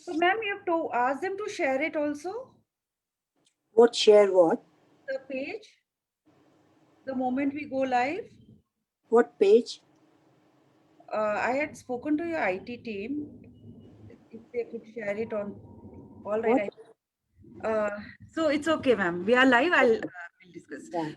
So, ma'am, you have to ask them to share it also, What share what? the page, the moment we go live. What page? I had spoken to your IT team if they could share it on. All right. What? Uh, so it's okay, ma'am. We are live. We'll discuss. Yeah.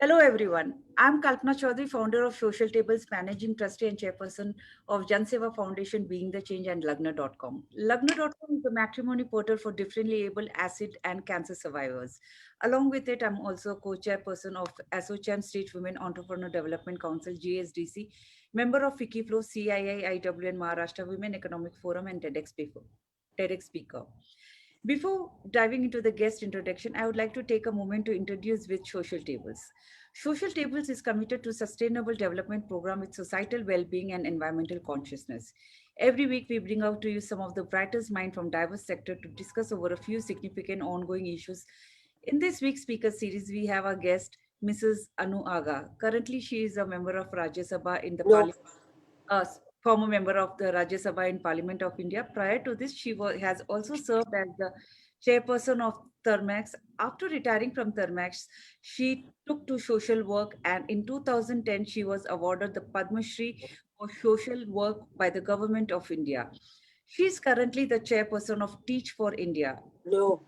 Hello, everyone. I'm Kalpana Chowdhary, founder of Social Tables, managing trustee and chairperson of Jan Seva Foundation, Being the Change, and Lagna.com. Lagna.com is a matrimony portal for differently able acid and cancer survivors. Along with it, I'm also co-chairperson of ASOCHAM State Women Entrepreneur Development Council, GSDC, member of Wikiflow, CII, and Maharashtra Women Economic Forum, and TEDx speaker. Before diving into the guest introduction, I would like to take a moment to introduce with Social Tables. Social Tables is committed to sustainable development program with societal well-being and environmental consciousness. Every week, we bring out to you some of the brightest mind from diverse sector to discuss over a few significant ongoing issues. In this week's speaker series, we have our guest, Mrs. Anu Aga. Currently, she is a member of Rajya Sabha in the No. Parliament, former member of the Rajya Sabha in Parliament of India. Prior to this, has also served as the chairperson of Thermax. After retiring from Thermax, she took to social work, and in 2010, she was awarded the Padma Shri for social work by the Government of India. She is currently the chairperson of Teach for India. No.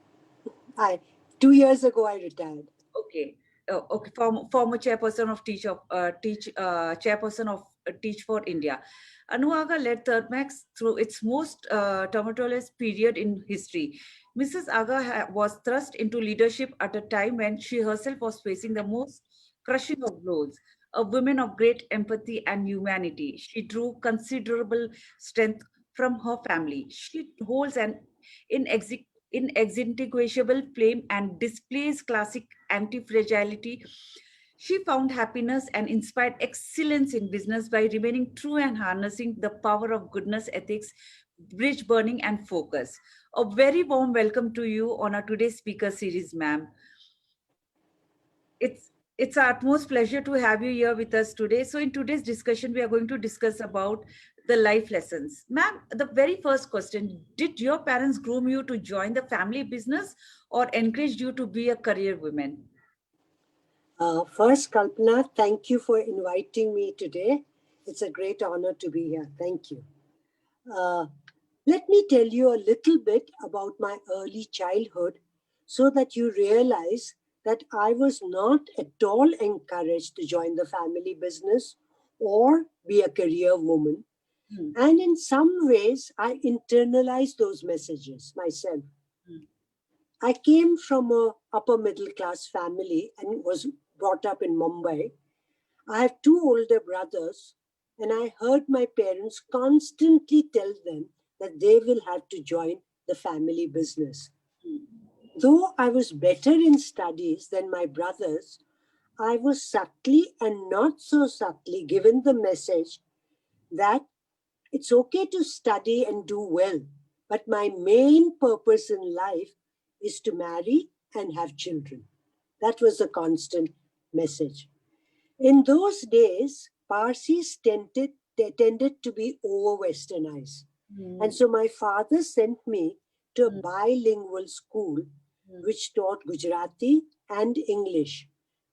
I 2 years ago I retired. Okay. Okay. Former chairperson of chairperson of Teach for India. Anuaga led Thermax through its most tumultuous period in history. Mrs. Aga was thrust into leadership at a time when she herself was facing the most crushing of blows. A woman of great empathy and humanity, she drew considerable strength from her family. She holds an inextinguishable flame and displays classic anti-fragility. She found happiness and inspired excellence in business by remaining true and harnessing the power of goodness, ethics, bridge burning, and focus. A very warm welcome to you on our today's speaker series, ma'am. It's our utmost pleasure to have you here with us today. So in today's discussion, we are going to discuss about the life lessons. Ma'am, the very first question, did your parents groom you to join the family business or encouraged you to be a career woman? First, Kalpana, thank you for inviting me today. It's a great honor to be here. Thank you. Uh, Let me tell you a little bit about my early childhood so that you realize that I was not at all encouraged to join the family business or be a career woman. Hmm, And in some ways, I internalized those messages myself. hmm, I came from a upper middle class family and was brought up in Mumbai. I have two older brothers, and I heard my parents constantly tell them that they will have to join the family business. hmm, Though I was better in studies than my brothers, I was subtly and not so subtly given the message that it's okay to study and do well, but my main purpose in life is to marry and have children. That was a constant message. In those days, Parsis tended to be over westernized. And hmm, so my father sent me to a hmm, bilingual school hmm, which taught Gujarati and English,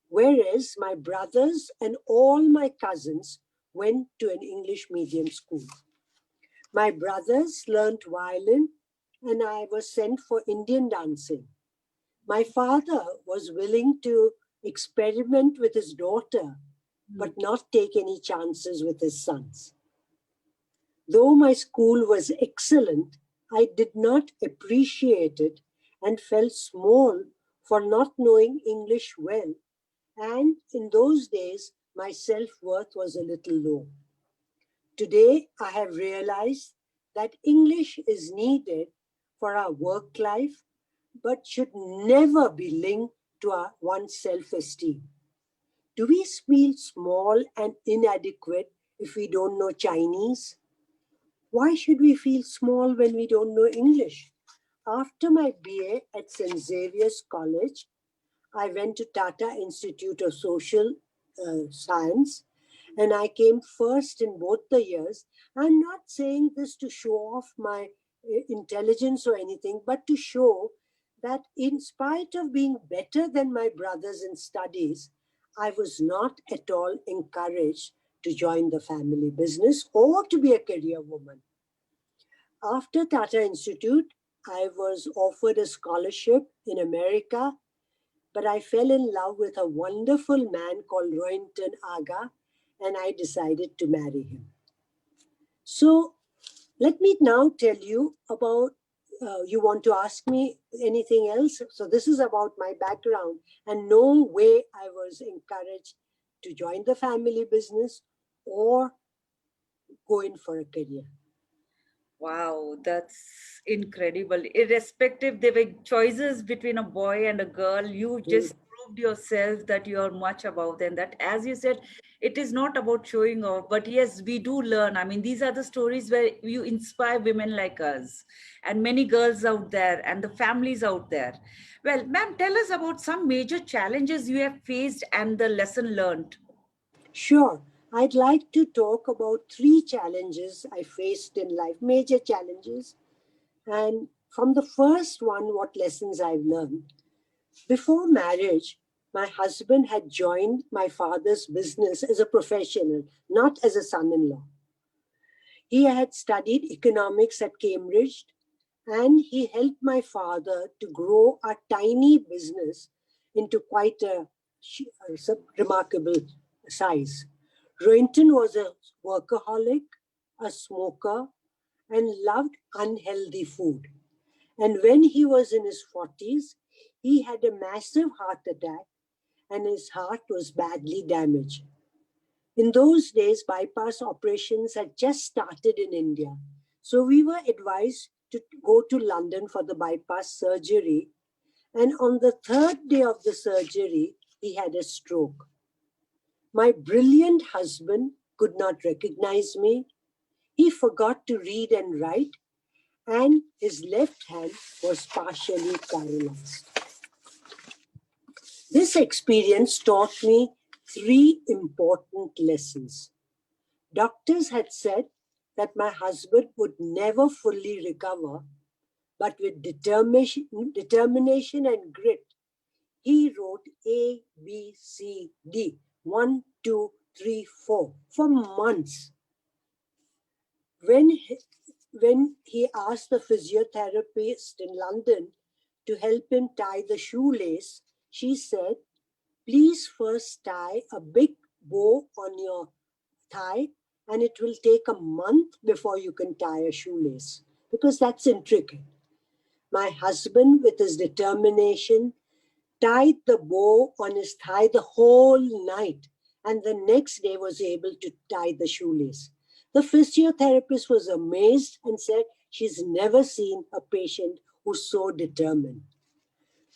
whereas my brothers and all my cousins went to an English medium school. My brothers learnt violin, and I was sent for Indian dancing. My father was willing to experiment with his daughter, hmm, but not take any chances with his sons. Though my school was excellent, I did not appreciate it and felt small for not knowing English well. And in those days, my self worth was a little low. Today, I have realized that English is needed for our work life, but should never be linked to our one's self esteem. Do we feel small and inadequate if we don't know Chinese? Why should we feel small when we don't know English? After my BA at St. Xavier's College, I went to Tata Institute of Social Science, and I came first in both the years. I'm not saying this to show off my intelligence or anything, but to show that in spite of being better than my brothers in studies, I was not at all encouraged to join the family business or to be a career woman. After Tata Institute, I was offered a scholarship in America, but I fell in love with a wonderful man called Rohinton Aga, and I decided to marry him. So let me now tell you about, you want to ask me anything else? So this is about my background, and no way I was encouraged to join the family business or go in for a career. Wow, that's incredible. Irrespective, there were choices between a boy and a girl. You Mm. just proved yourself that you are much above them. That, as you said, it is not about showing off, but yes, we do learn. I mean, these are the stories where you inspire women like us and many girls out there and the families out there. Well, ma'am, tell us about some major challenges you have faced and the lesson learned. Sure. I'd like to talk about three challenges I faced in life, major challenges. And from the first one, what lessons I've learned. Before marriage, my husband had joined my father's business as a professional, not as a son in law. He had studied economics at Cambridge, and he helped my father to grow a tiny business into quite a remarkable size. Roynton was a workaholic, a smoker, and loved unhealthy food. And when he was in his 40s, he had a massive heart attack and his heart was badly damaged. In those days, bypass operations had just started in India. So we were advised to go to London for the bypass surgery. And on the third day of the surgery, he had a stroke. My brilliant husband could not recognize me. He forgot to read and write, and his left hand was partially paralyzed. This experience taught me three important lessons. Doctors had said that my husband would never fully recover, but with determination and grit, he wrote A, B, C, D, 1, 2, 3, 4 for months. When he asked the physiotherapist in London to help him tie the shoelace, she said, please first tie a big bow on your thigh, and it will take a month before you can tie a shoelace because that's intricate. My husband, with his determination, tied the bow on his thigh the whole night, and the next day was able to tie the shoelace. The physiotherapist was amazed and said she's never seen a patient who's so determined.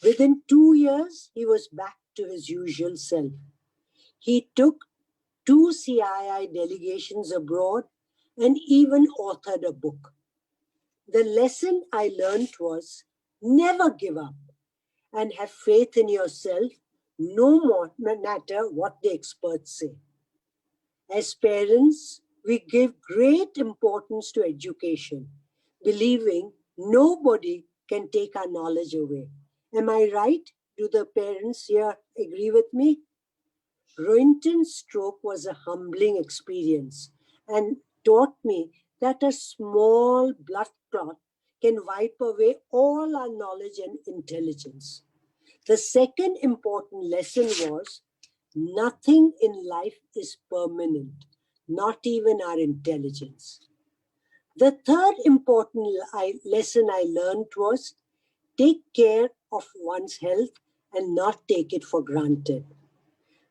Within 2 years, he was back to his usual self. He took 2 CII delegations abroad and even authored a book. The lesson I learned was never give up and have faith in yourself, no matter what the experts say. As parents, we give great importance to education, believing nobody can take our knowledge away. Am I right? Do the parents here agree with me? Rohinton's stroke was a humbling experience and taught me that a small blood clot can wipe away all our knowledge and intelligence. The second important lesson was nothing in life is permanent, not even our intelligence. The third important lesson I learned was take care of one's health and not take it for granted.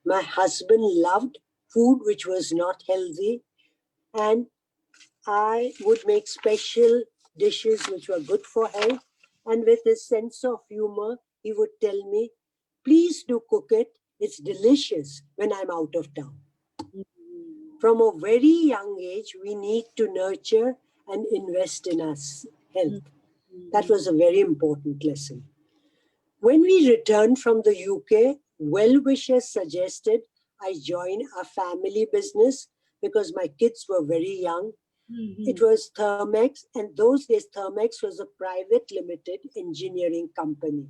My husband loved food which was not healthy, and I would make special dishes which were good for health. And with his sense of humor, he would tell me, please do cook it. It's delicious when I'm out of town. From a very young age, we need to nurture and invest in our health. That was a very important lesson. When we returned from the UK, well-wishers suggested I join a family business because my kids were very young It Mm-hmm. was Thermax, and those days Thermax was a private limited engineering company.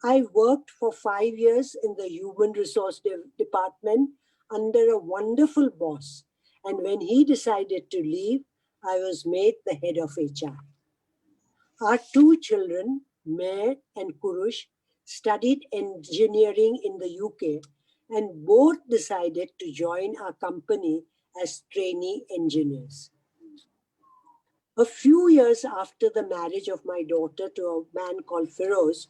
I worked for 5 years in the human resource department under a wonderful boss. And when he decided to leave, I was made the head of HR. Our two children, Meher and Kurush, studied engineering in the UK and both decided to join our company as trainee engineers. A few years after the marriage of my daughter to a man called Feroz,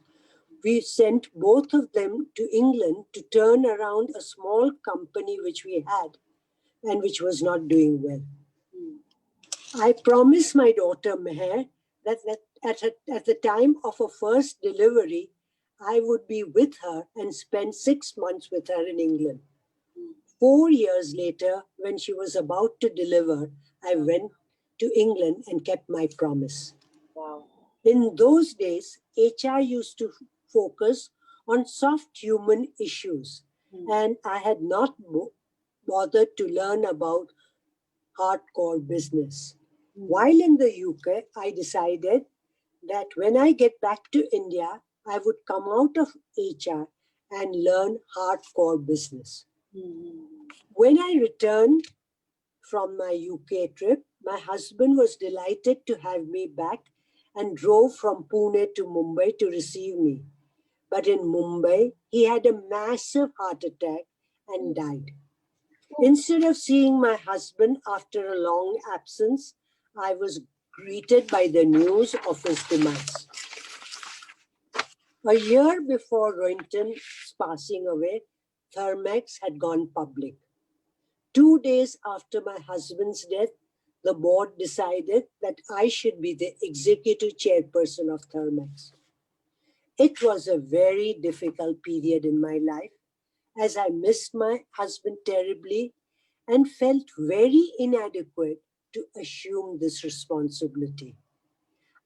we sent both of them to England to turn around a small company which we had and which was not doing well. I promised my daughter Meher that at the time of her first delivery, I would be with her and spend 6 months with her in England. 4 years later, when she was about to deliver, I went to England and kept my promise. Wow. In those days, HR used to focus on soft human issues, and I had not bothered to learn about hardcore business. While in the UK, I decided that when I get back to India, I would come out of HR and learn hardcore business. When I returned from my UK trip, my husband was delighted to have me back and drove from Pune to Mumbai to receive me. But in Mumbai, he had a massive heart attack and died. Instead of seeing my husband after a long absence, I was greeted by the news of his demise. A year before Rohinton's passing away, Thermax had gone public. 2 days after my husband's death, the board decided that I should be the executive chairperson of Thermax. It was a very difficult period in my life as I missed my husband terribly and felt very inadequate to assume this responsibility.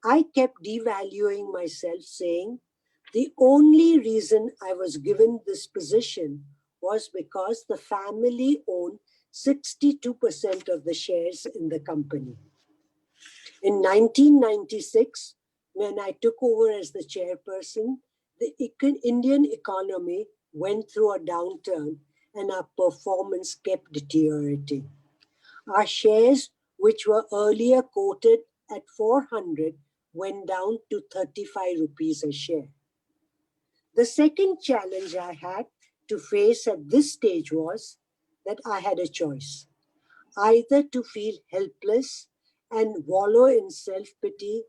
I kept devaluing myself, saying the only reason I was given this position was because the family owned 62% of the shares in the company. In 1996, when I took over as the chairperson, the Indian economy went through a downturn and our performance kept deteriorating. Our shares, which were earlier quoted at 400, went down to 35 rupees a share. The second challenge I had to face at this stage was that I had a choice either to feel helpless and wallow in self pity,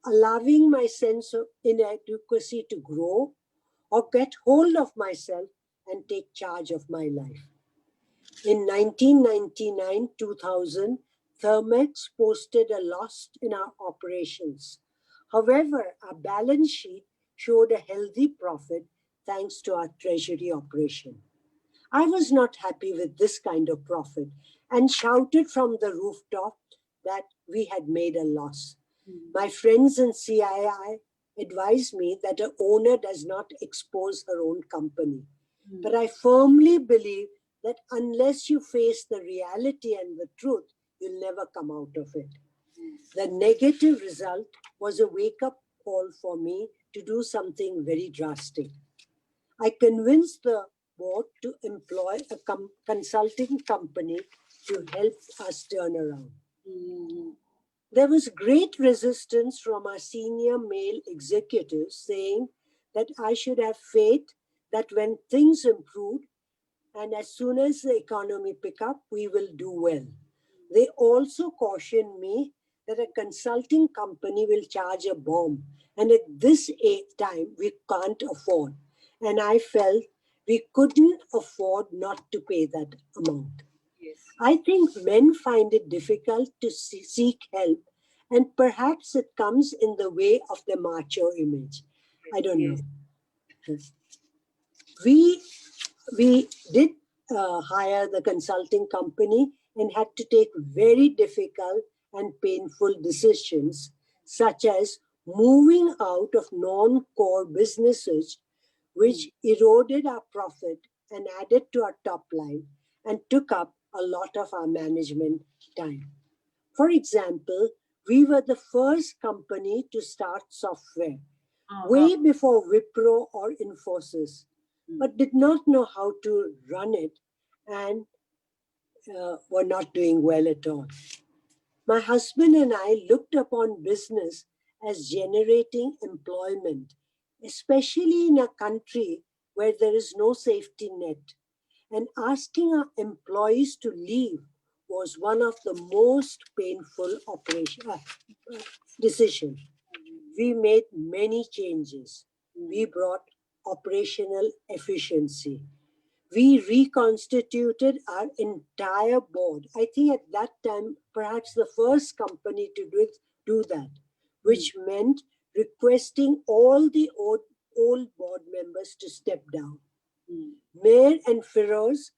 allowing my sense of inadequacy to grow, or get hold of myself and take charge of my life. In 1999 2000, Thermax posted a loss in our operations. However, our balance sheet showed a healthy profit thanks to our treasury operation. I was not happy with this kind of profit and shouted from the rooftop that we had made a loss. My friends in CII advised me that an owner does not expose her own company. But I firmly believe that unless you face the reality and the truth, you'll never come out of it. The negative result was a wake up call for me to do something very drastic. I convinced the board to employ a consulting company to help us turn around. There was great resistance from our senior male executives saying that I should have faith that when things improve and as soon as the economy pick up, we will do well. They also cautioned me that a consulting company will charge a bomb, and at this time we can't afford. And I felt we couldn't afford not to pay that amount. Yes. I think men find it difficult to seek help, and perhaps it comes in the way of the macho image. I don't know. We we did hire the consulting company and had to take very difficult and painful decisions, such as moving out of non core businesses, which eroded our profit and added to our top line and took up a lot of our management time. For example, we were the first company to start software, Uh-huh. way before Wipro or Infosys, but did not know how to run it and were not doing well at all. My husband and I looked upon business as generating employment, especially in a country where there is no safety net. And asking our employees to leave was one of the most painful decisions. We made many changes. We brought operational efficiency. We reconstituted our entire board. I think at that time, perhaps the first company to do that, which meant requesting all the old board members to step down. Mayor and Feroz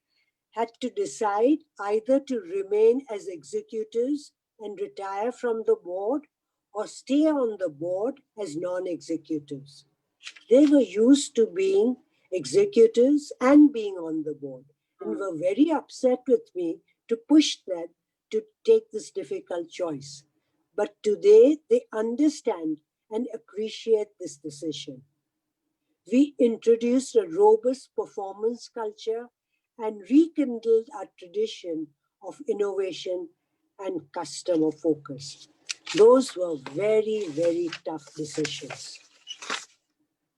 had to decide either to remain as executives and retire from the board or stay on the board as non executives. They were used to being executives and being on the board and were very upset with me to push them to take this difficult choice. But today they understand and appreciate this decision. We introduced a robust performance culture and rekindled our tradition of innovation and customer focus. Those were very, very tough decisions.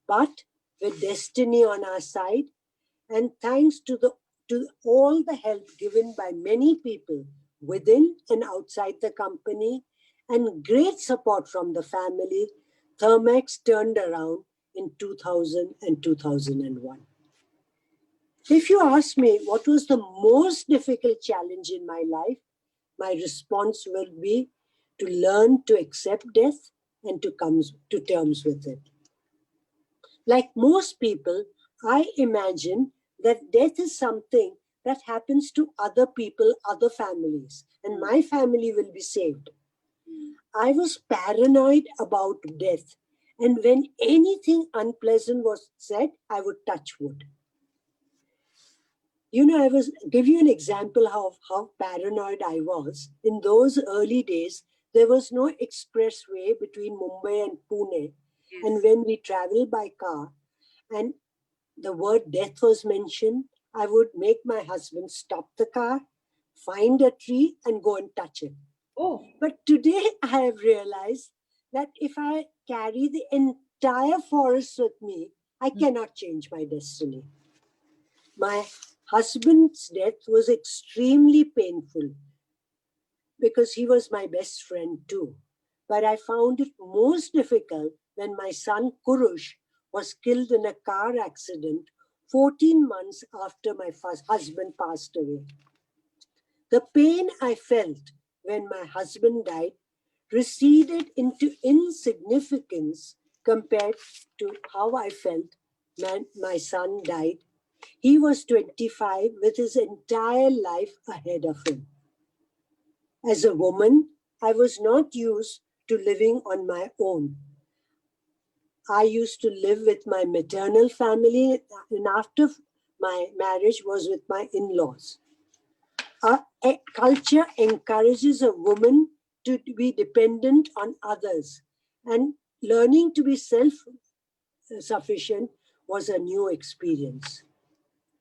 But with destiny on our side, and thanks to all the help given by many people within and outside the company, and great support from the family, Thermax turned around in 2000 and 2001. If you ask me what was the most difficult challenge in my life, my response will be to learn to accept death and to come to terms with it. Like most people, I imagine that death is something that happens to other people, other families, and my family will be saved. I was paranoid about death, and when anything unpleasant was said, I would touch wood. I was give you an example of how paranoid I was. In those early days, there was no expressway between Mumbai and Pune. And when we traveled by car and the word death was mentioned, I would make my husband stop the car, find a tree, and go and touch it. Oh. But today I have realized that if I carry the entire forest with me, I cannot change my destiny. My husband's death was extremely painful because he was my best friend too. But I found it most difficult when my son Kurush was killed in a car accident 14 months after my first husband passed away. The pain I felt when my husband died receded into insignificance compared to how I felt when my son died. He was 25 with his entire life ahead of him. As a woman, I was not used to living on my own. I used to live with my maternal family, and after my marriage was with my in-laws. Our culture encourages a woman to be dependent on others, and learning to be self-sufficient was a new experience.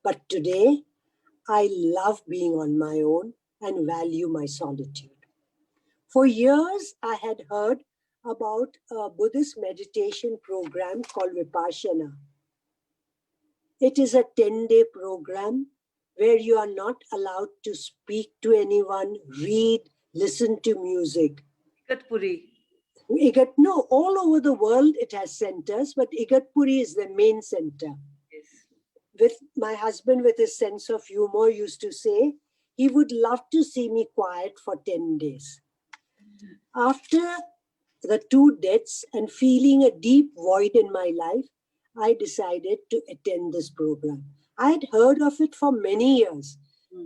But today, I love being on my own and value my solitude. For years, I had heard about a Buddhist meditation program called Vipassana. It is a 10-day program where you are not allowed to speak to anyone, read, listen to music. Igatpuri. No, all over the world it has centers, but Igatpuri is the main center. Yes. With my husband, with his sense of humor, used to say he would love to see me quiet for 10 days. After the two deaths and feeling a deep void in my life, I decided to attend this program. I had heard of it for many years,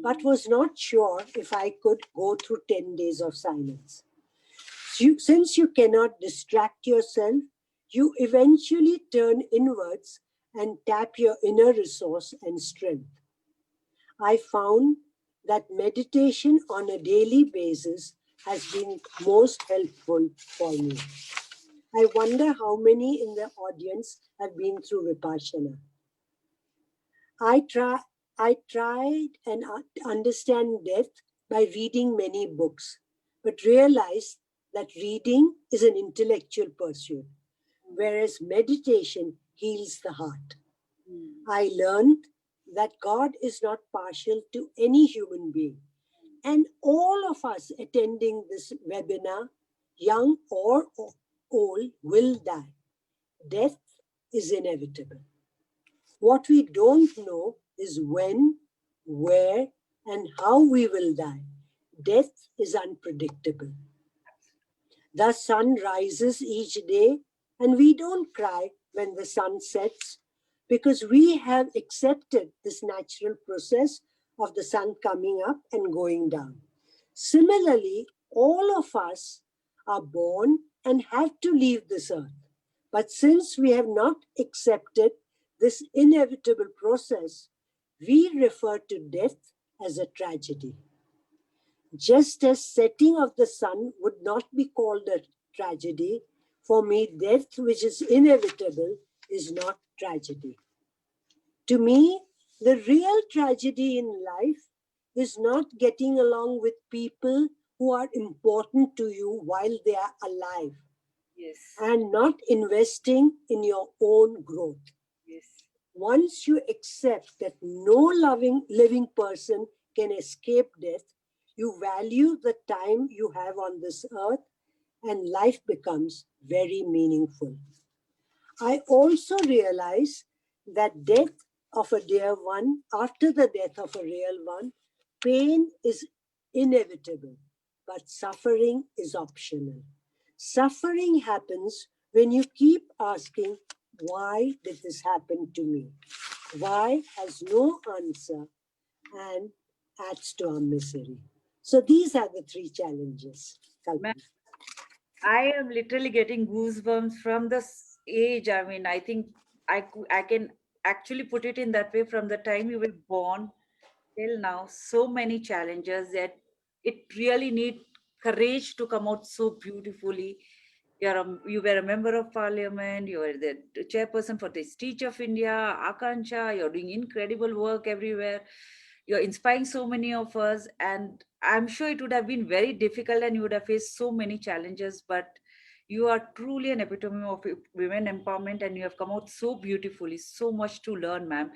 but was not sure if I could go through 10 days of silence. Since you cannot distract yourself, you eventually turn inwards and tap your inner resource and strength. I found that meditation on a daily basis has been most helpful for me. I wonder how many in the audience have been through Vipassana. I try I tried and understand death by reading many books, but realized that reading is an intellectual pursuit, whereas meditation heals the heart. I learned that God is not partial to any human being, and all of us attending this webinar, young or old, will die. Death is inevitable. What we don't know is when, where, and how we will die. Death is unpredictable. The sun rises each day, and we don't cry when the sun sets because we have accepted this natural process of the sun coming up and going down. Similarly, all of us are born and have to leave this earth. But since we have not accepted this inevitable process, we refer to death as a tragedy. Just as setting of the sun would not be called a tragedy, for me, death, which is inevitable, is not tragedy. To me, the real tragedy in life is not getting along with people who are important to you while they are alive Yes. and not investing in your own growth. Yes. Once you accept that no loving living person can escape death, you value the time you have on this earth and life becomes very meaningful. I also realize that death of a dear one, after the death of a real one, pain is inevitable, but suffering is optional. Suffering happens when you keep asking, why did this happen to me? Why has no answer and adds to our misery. So these are the three challenges, Ma'am, Kalpana. I am literally getting goosebumps from this age. I mean, I think I can actually put it in that way from the time you were born till now. So many challenges that it really need courage to come out so beautifully. You were a member of parliament, you were the chairperson for the Teach of India, Akansha, you're doing incredible work everywhere. You're inspiring so many of us, and I'm sure it would have been very difficult and you would have faced so many challenges, but you are truly an epitome of women empowerment and you have come out so beautifully. So much to learn, ma'am.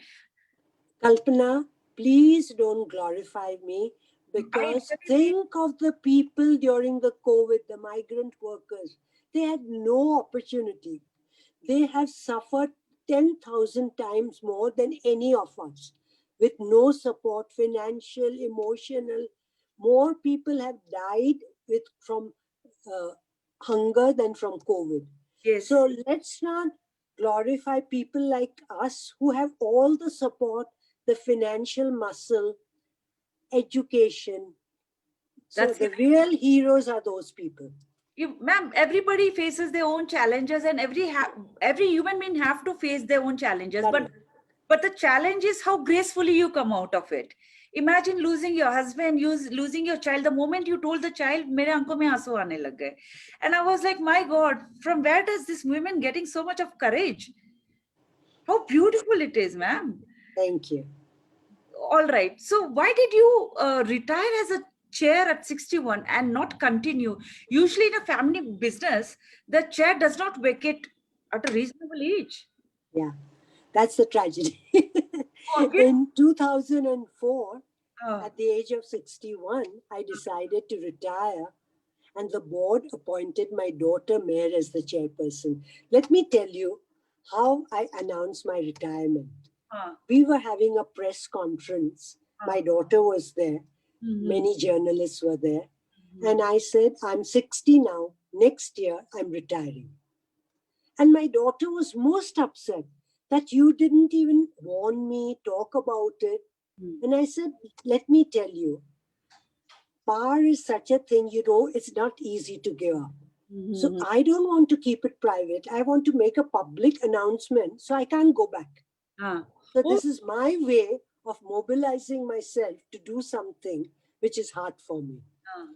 Kalpana, please don't glorify me I because really, think of the people during the COVID, the migrant workers. They had no opportunity. They have suffered 10,000 times more than any of us with no support, financial, emotional. More people have died from uh, hunger than from COVID. yes, So let's not glorify people like us who have all the support, the financial muscle, education. So that's the real heroes are those people. you, ma'am. Everybody faces their own challenges, and every human being have to face their own challenges. Correct. But the challenge is how gracefully you come out of it. Imagine losing your husband, losing your child. The moment you told the child, "मेरे आंखों में आंसू आने लग गए," and I was like, "My God, from where does this woman getting so much of courage? How beautiful it is, ma'am." Thank you. All right. So why did you retire as a chair at 61 and not continue? Usually in a family business, the chair does not vacate at a reasonable age. Yeah, that's the tragedy. Oh, again? In 2004, Uh, at the age of 61, I decided to retire, and the board appointed my daughter Mayor as the chairperson. Let me tell you how I announced my retirement. uh, We were having a press conference. uh, My daughter was there, mhm, many journalists were there. And mhm. I said, I'm 60 now. Next year, I'm retiring. And my daughter was most upset that you didn't even warn me, talk about it. And I said, let me tell you, power is such a thing, it's not easy to give up. So Mhm. I don't want to keep it private. I want to make a public announcement so I can't go back. Ah. So Oh, this is my way of mobilizing myself to do something which is hard for me. ah.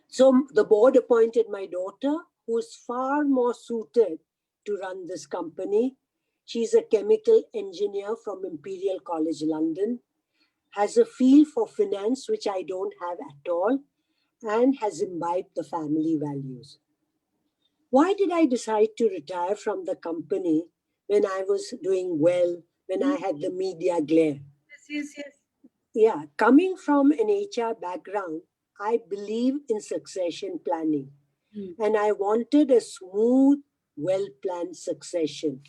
So the board appointed my daughter, who is far more suited to run this company. She's a chemical engineer from Imperial College London, has a feel for finance, which I don't have at all, and has imbibed the family values. Why did I decide to retire from the company when I was doing well, when I Mm. had the media glare? Yes, yes, yes. Yeah, coming from an HR background, I believe in succession planning, Mm. and I wanted a smooth, well planned succession.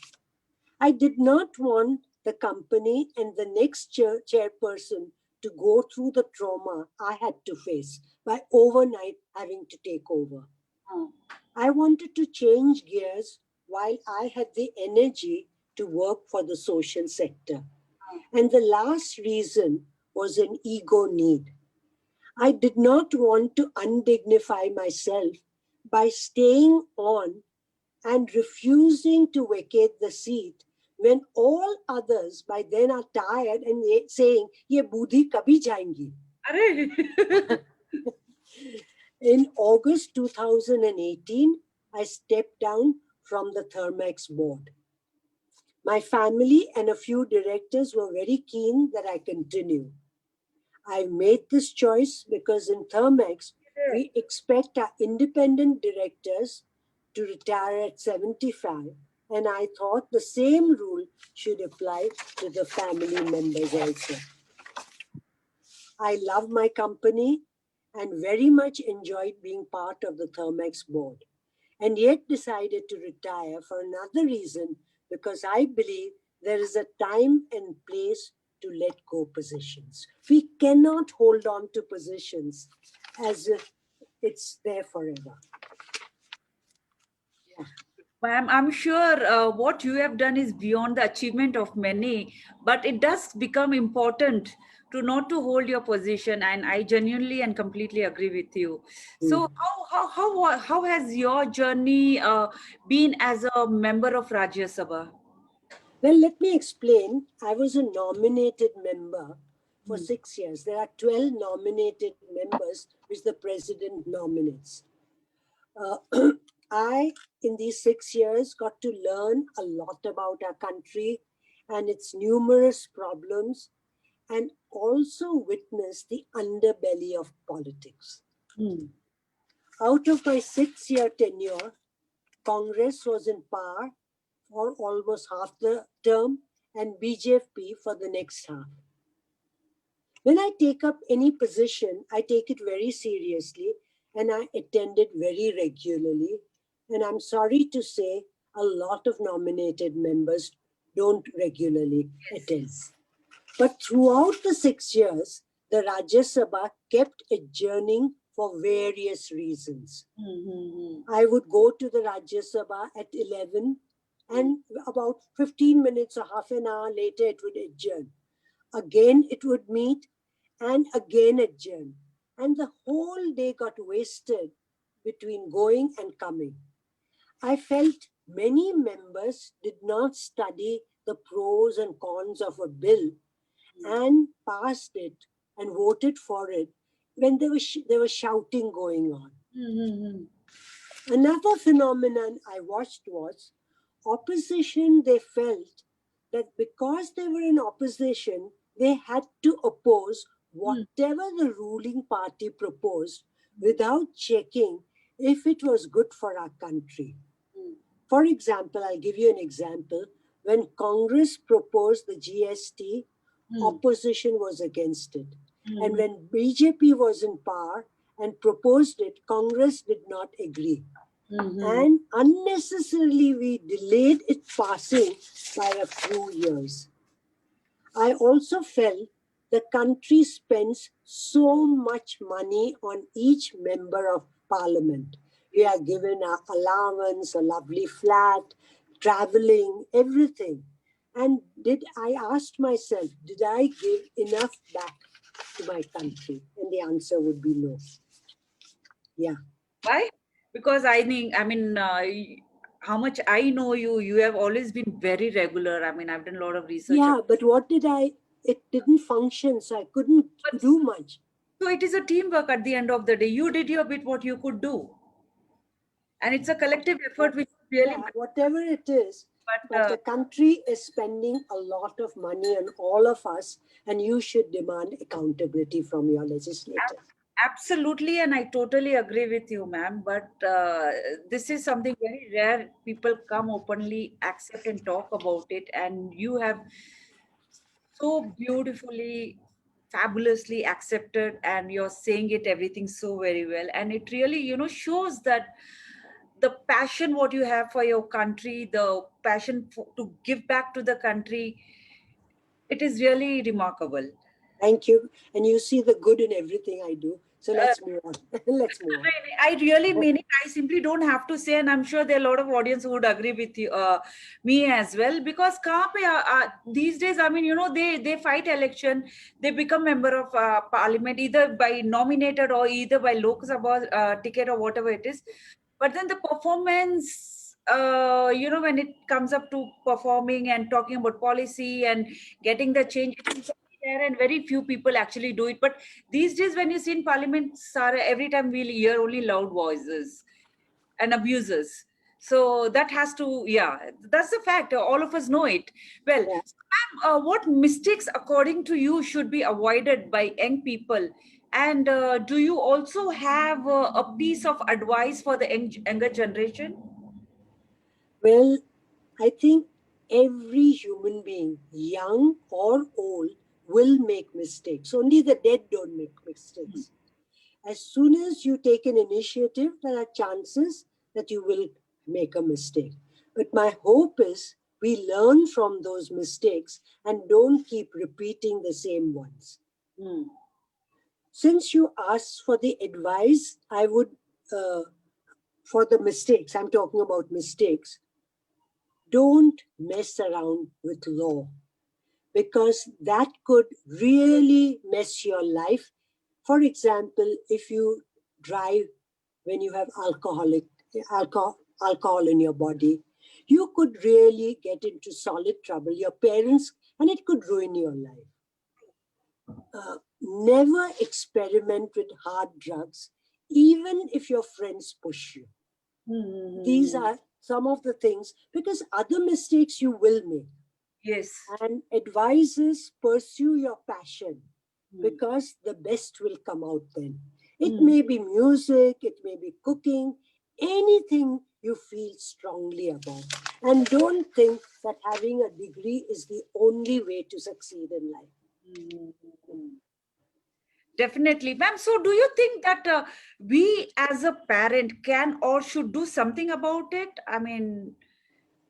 I did not want the company and the next chairperson to go through the trauma I had to face by overnight having to take over. Oh. I wanted to change gears while I had the energy to work for the social sector. And the last reason was an ego need. I did not want to undignify myself by staying on and refusing to vacate the seat when all others by then are tired and saying, Ye budhi kabhi jayenge. Arey. In August 2018, I stepped down from the Thermax board. My family and a few directors were very keen that I continue. I made this choice because in Thermax, we expect our independent directors to retire at 75, and I thought the same rule should apply to the family members also. I love my company and very much enjoyed being part of the Thermax board, and yet decided to retire for another reason because I believe there is a time and place to let go positions. We cannot hold on to positions as if it's there forever. Yeah. Ma'am, I'm sure what you have done is beyond the achievement of many, but it does become important to not to hold your position, and I genuinely and completely agree with you. Hmm. So, how has your journey been as a member of Rajya Sabha? Well, let me explain. I was a nominated member for Mm. 6 years. There are 12 nominated members which the president nominates. Uh, I, in these 6 years, got to learn a lot about our country and its numerous problems, and also witness the underbelly of politics. Mm. Out of my 6 year tenure, Congress was in power for almost half the term and BJP for the next half. When I take up any position, I take it very seriously and I attend it very regularly. And I'm sorry to say, a lot of nominated members don't regularly Yes, attend. yes. But throughout the 6 years, the Rajya Sabha kept adjourning for various reasons. Mm-hmm. I would go to the Rajya Sabha at 11, and about 15 minutes or half an hour later, it would adjourn. Again, it would meet and again adjourn. And the whole day got wasted between going and coming. I felt many members did not study the pros and cons of a bill and passed it and voted for it when there was shouting going on. Mm-hmm. Another phenomenon I watched was opposition. They felt that because they were in opposition, they had to oppose whatever the ruling party proposed without checking if it was good for our country. For example, I'll give you an example. When Congress proposed the GST, Mm-hmm. opposition was against it. And Mm-hmm. when BJP was in power and proposed it, Congress did not agree. Mm-hmm. And unnecessarily, we delayed it passing by a few years. I also felt the country spends so much money on each member of parliament. We are given our allowance, a lovely flat, traveling, everything. And did I asked myself, did I give enough back to my country? And the answer would be no. Yeah. Why? Because I think, I mean, how much I know you, you have always been very regular. I mean, I've done a lot of research. Yeah, but what did I? It didn't function, so I couldn't But do much. So it is a teamwork at the end of the day. You did your bit, what you could do, and it's a collective effort What, which really yeah, whatever it is, matters. but the country is spending a lot of money on all of us, and you should demand accountability from your legislators. Absolutely, and I totally agree with you, ma'am. But this is something very rare. People come openly, accept, and talk about it, and you have so beautifully, fabulously accepted, and you're saying it everything so very well. And it really, shows that the passion what you have for your country, the passion to give back to the country, it is really remarkable. Thank you. And you see the good in everything I do. So Uh, let's move on. Let's move I really mean it. I simply don't have to say, and I'm sure there are a lot of audience who would agree with you, me as well. Because kahan pe, these days, I mean, they fight election, they become member of parliament either by nominated or either by Lok Sabha ticket or whatever it is. But then the performance, when it comes up to performing and talking about policy and getting the change, it is there, and very few people actually do it. But these days, when you see in Parliament, Sarah, every time we'll hear only loud voices and abuses. So that has to, yeah, that's the fact. All of us know it. Well, on. so ma'am, what mistakes, according to you, should be avoided by young people? And do you also have a piece of advice for the younger generation? Well, I think every human being, young or old, will make mistakes. Only the dead don't make mistakes. As soon as you take an initiative, there are chances that you will make a mistake. But my hope is we learn from those mistakes and don't keep repeating the same ones. Mm. Since you asked for the advice, I would, for the mistakes, I'm talking about mistakes, don't mess around with law because that could really mess your life. For example, if you drive when you have alcohol in your body, you could really get into solid trouble. Your parents, and it could ruin your life. Never experiment with hard drugs, even if your friends push you. These Mm. are some of the things because other mistakes you will make. Yes. And advises pursue your passion Mm. because the best will come out then. It Mm. may be music, it may be cooking, anything you feel strongly about. And don't think that having a degree is the only way to succeed in life. Mm. Definitely, ma'am. So, do you think that we as a parent can or should do something about it? I mean,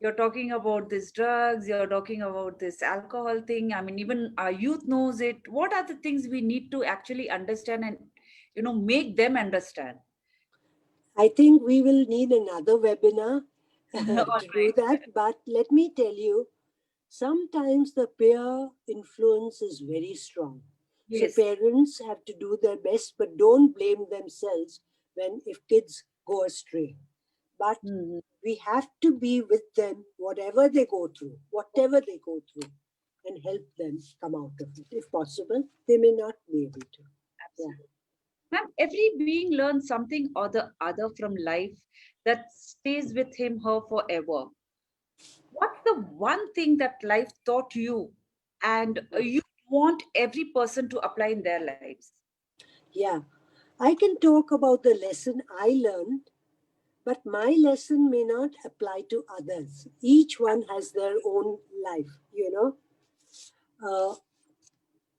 you're talking about these drugs, you're talking about this alcohol thing. I mean, even our youth knows it. What are the things we need to actually understand and, make them understand? I think we will need another webinar All to do right. that. But let me tell you, sometimes the peer influence is very strong. So Yes. parents have to do their best, but don't blame themselves when if kids go astray. But Mhm. we have to be with them, whatever they go through, and help them come out of it. If possible, they may not be able to. Yeah. Absolutely. Ma'am, every being learns something or the other from life that stays with him, her forever. What's the one thing that life taught you and you want every person to apply in their lives? Yeah. I can talk about the lesson I learned, but my lesson may not apply to others. Each one has their own life. Uh,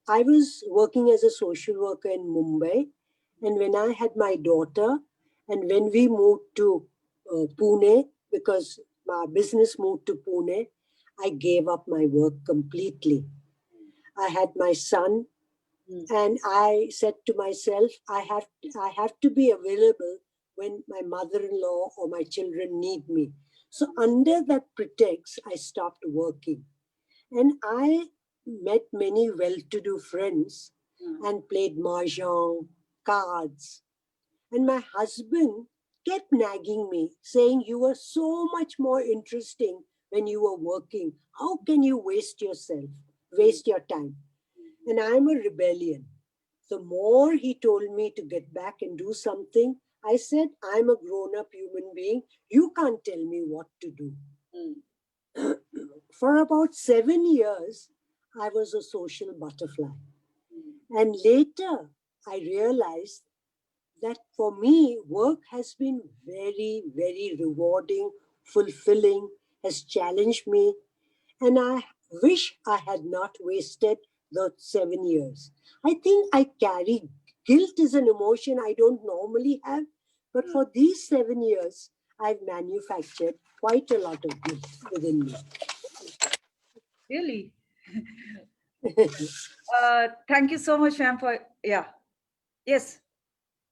I was working as a social worker in Mumbai, and when I had my daughter, and when we moved to Pune, because my business moved to Pune, I gave up my work completely. I had my son, Mm. and I said to myself, I have to be available when my mother-in-law or my children need me. So under that pretext, I stopped working. And I met many well to do friends Mm. and played mahjong, cards. And my husband kept nagging me, saying, "You were so much more interesting when you were working. How can you waste yourself, Mm. waste your time?" And I'm a rebellion. The more he told me to get back and do something, I said, I'm a grown up human being. You can't tell me what to do. Mm. For about 7 years, I was a social butterfly. Mm. And later, I realized that for me, work has been very, very rewarding, fulfilling, has challenged me, and I wish I had not wasted the 7 years. I think I carry guilt is an emotion I don't normally have, but Mm. for these 7 years, I've manufactured quite a lot of guilt within me. Really? Thank you so much, ma'am, for yeah. Yes,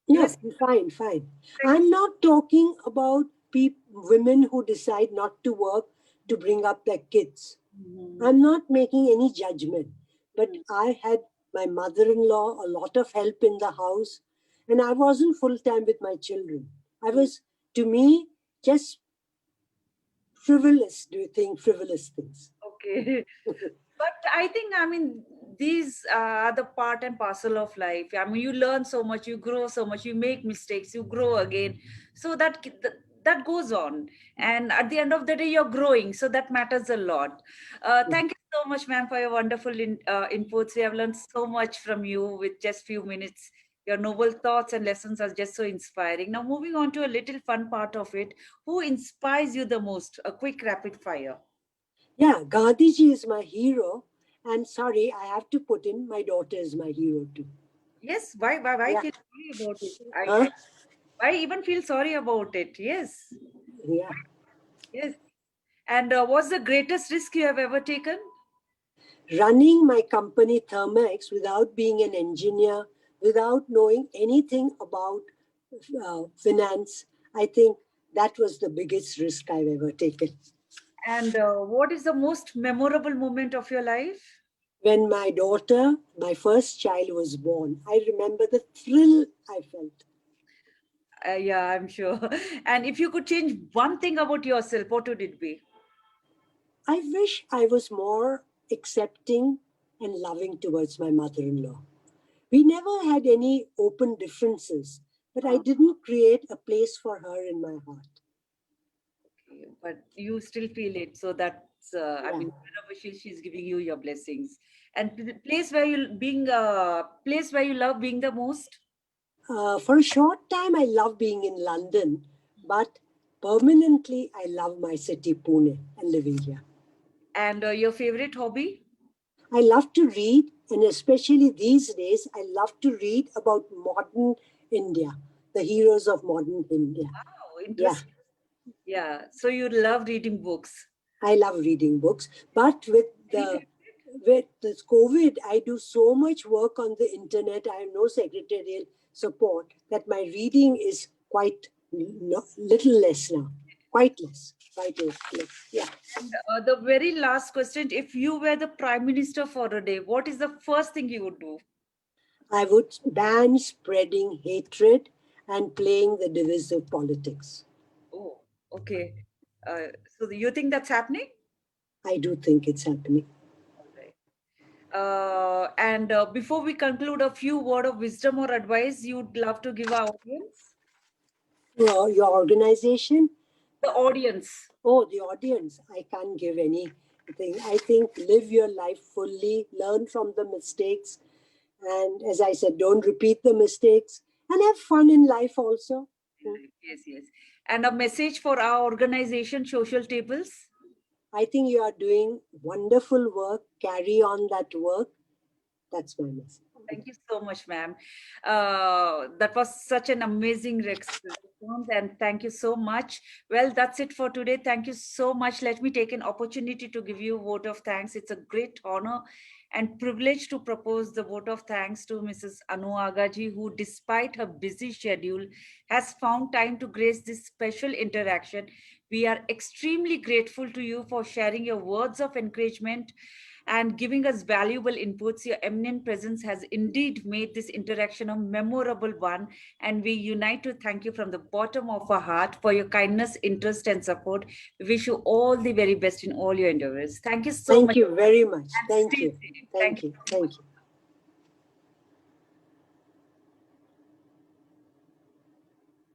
you were No, fine, fine. thank you. I'm not talking about women who decide not to work to bring up their kids. Mhm. I'm not making any judgment, but Mm. I had my mother in law, a lot of help in the house, and I wasn't full time with my children. I Mm. was, to me, just frivolous, do you think, frivolous things. Okay. But I think, I mean, these are the part and parcel of life. I mean, you learn so much, you grow so much, you make mistakes, you grow again. So that goes on. And at the end of the day, you're growing. So that matters a lot. Thank you so much, ma'am, for your wonderful inputs. We have learned so much from you with just few minutes. Your noble thoughts and lessons are just so inspiring. Now, moving on to a little fun part of it. Who inspires you the most? A quick rapid fire. Yeah, Gandhiji is my hero, and sorry, I have to put in my daughter is my hero too. Yes, why Yeah, feel sorry about it? huh? I even feel sorry about it. Yes, Yeah. yes. And what's the greatest risk you have ever taken? Running my company Thermax without being an engineer, without knowing anything about finance, I think that was the biggest risk I've ever taken. And what is the most memorable moment of your life? When my daughter, my first child, was born, I remember the thrill I felt. Yeah, I'm sure. And if you could change one thing about yourself, what would it be? I wish I was more accepting and loving towards my mother in law. We never had any open differences, but I Uh, didn't create a place for her in my heart. okay, but you still feel it. So that's, I Yeah. mean, whenever she's giving you your blessings. And the place where place where you love being the most? For a short time, I love being in London, but permanently, I love my city, Pune, and living here. And your favorite hobby? I love to read, and especially these days, I love to read about modern India, the heroes of modern India. Oh, Yeah, interesting. Yeah. So you love reading books. I love reading books, but with this COVID, I do so much work on the internet. I have no secretarial support that my reading is quite little less now. Quite less. Quite less. Yeah. And the very last question, if you were the prime minister for a day, what is the first thing you would do? I would ban spreading hatred and playing the divisive politics. Oh, okay. So you think that's happening? I do think it's happening. All right. And before we conclude, a few word of wisdom or advice you'd love to give our audience? Your organization, The audience. oh, the audience, I can't give anything. I think live your life fully, learn from the mistakes, and as I said, don't repeat the mistakes and have fun in life also. Yes, yes. And a message for our organization, Social Tables. I think you are doing wonderful work. Carry on that work. That's my message. Thank you so much, ma'am. That was such an amazing response, and thank you so much. Well, that's it for today. Thank you so much. Let me take an opportunity to give you a vote of thanks. It's a great honor and privilege to propose the vote of thanks to Mrs. Anu Agaji, who, despite her busy schedule, has found time to grace this special interaction. We are extremely grateful to you for sharing your words of encouragement and giving us valuable inputs. Your eminent presence has indeed made this interaction a memorable one, and we unite to thank you from the bottom of our heart for your kindness, interest, and support. We wish you all the very best in all your endeavors. Thank you so Thank much, you very much. and Thank stay you. safe. Thank Thank you you. so much. Thank you.